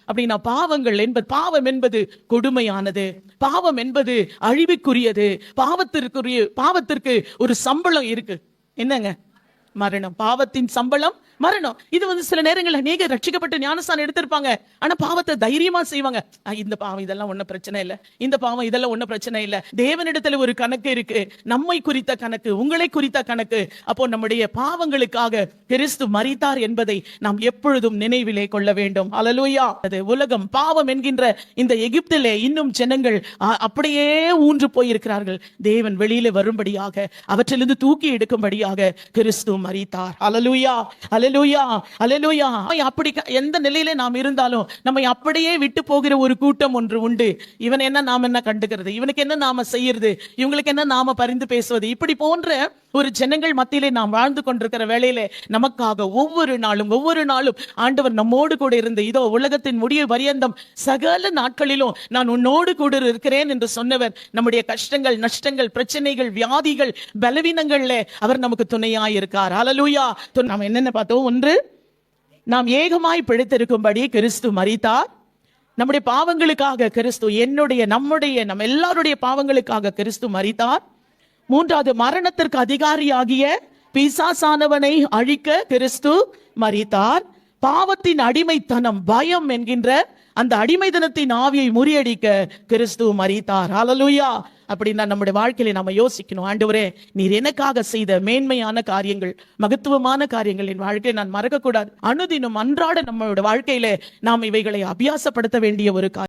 அப்படின்னா பாவம் என்பது கொடுமையானது, பாவம் என்பது அழிவுக்குரியது, பாவத்திற்கு ஒரு சம்பளம் இருக்கு. என்னங்க? மரணம். பாவத்தின் சம்பளம் மரணம். இது சில நேரங்களில் அநேக ரட்சிக்கப்பட்டு ஞானஸ்தானம் எடுத்திருப்பாங்க, ஆனா பாவத்தை தைரியமா செய்வாங்க. இந்த பாவம் இதெல்லாம் ஒன்னும் பிரச்சனை இல்லை, இந்த பாவம் இதெல்லாம் ஒன்னும் பிரச்சனை இல்லை. தேவனிடத்துல ஒரு கணக்கு இருக்கு, நம்மை குறித்த கணக்கு, உங்களை குறித்த கணக்கு. அப்போ நம்முடைய பாவங்களுக்காக கிறிஸ்து மரித்தார் என்பதை நாம் எப்பொழுதும் நினைவிலே கொள்ள வேண்டும். அல்லேலூயா. அது உலகம் பாவம் என்கின்ற இந்த எகிப்திலே இன்னும் ஜனங்கள் அப்படியே ஊன்று போயிருக்கிறார்கள். தேவன் வெளியில வரும்படியாக, அவற்றிலிருந்து தூக்கி எடுக்கும்படியாக கிறிஸ்து மரித்தார். அல்லேலூயா, அல்லேலூயா, அல்லேலூயா. அப்படி எந்த நிலையில நாம் இருந்தாலும் நம்மை அப்படியே விட்டு போகிற ஒரு கூட்டம் ஒன்று உண்டு. இவன் என்ன நாம் என்ன கண்டுகிறது, இவனுக்கு என்ன நாம செய்யறது, இவங்களுக்கு என்ன நாம பரிந்து பேசுவது, இப்படி போன்ற ஒரு ஜனங்கள் மத்தியிலே நாம் வாழ்ந்து கொண்டிருக்கிற வேளையிலே நமக்காக ஒவ்வொரு நாளும் ஆண்டவர் நம்மோடு கூட இருந்து, இதோ உலகத்தின் முடிவு பரியந்தம் சகல நாட்களிலும் நான் உன்னோடு கூட இருக்கிறேன் என்று சொன்னவர், நம்முடைய கஷ்டங்கள், நஷ்டங்கள், பிரச்சனைகள், வியாதிகள், பலவீனங்கள்ல அவர் நமக்கு துணையாய் இருக்கார். அல்லேலூயா. நாம் என்னென்ன பார்த்தோம்? ஒன்று, நாம் ஏகமாய் பிழைத்திருக்கும்படி கிறிஸ்து மரித்தார். நம்முடைய பாவங்களுக்காக கிறிஸ்து, நம்ம எல்லாருடைய பாவங்களுக்காக கிறிஸ்து மரித்தார். மூன்றாவது, மரணத்திற்கு அதிகாரியாகிய பிசாசானவனை அழிக்க கிறிஸ்து மரித்தார். பாவத்தின் அடிமைத்தனம், பயம் என்கின்ற அந்த அடிமைத்தனத்தின் ஆவியை முறியடிக்க கிறிஸ்து மரித்தார். அல்லேலூயா. அப்படின்னா நம்முடைய வாழ்க்கையில நம்ம யோசிக்கணும், ஆண்டவரே நீர் எனக்காக செய்த மேன்மையான காரியங்கள், மகத்துவமான காரியங்கள் என் வாழ்க்கையை நான் மறக்க கூடாது. அனுதினம் அன்றாட நம்மளோட வாழ்க்கையில நாம் இவைகளை அபியாசப்படுத்த வேண்டிய ஒரு காரியம்.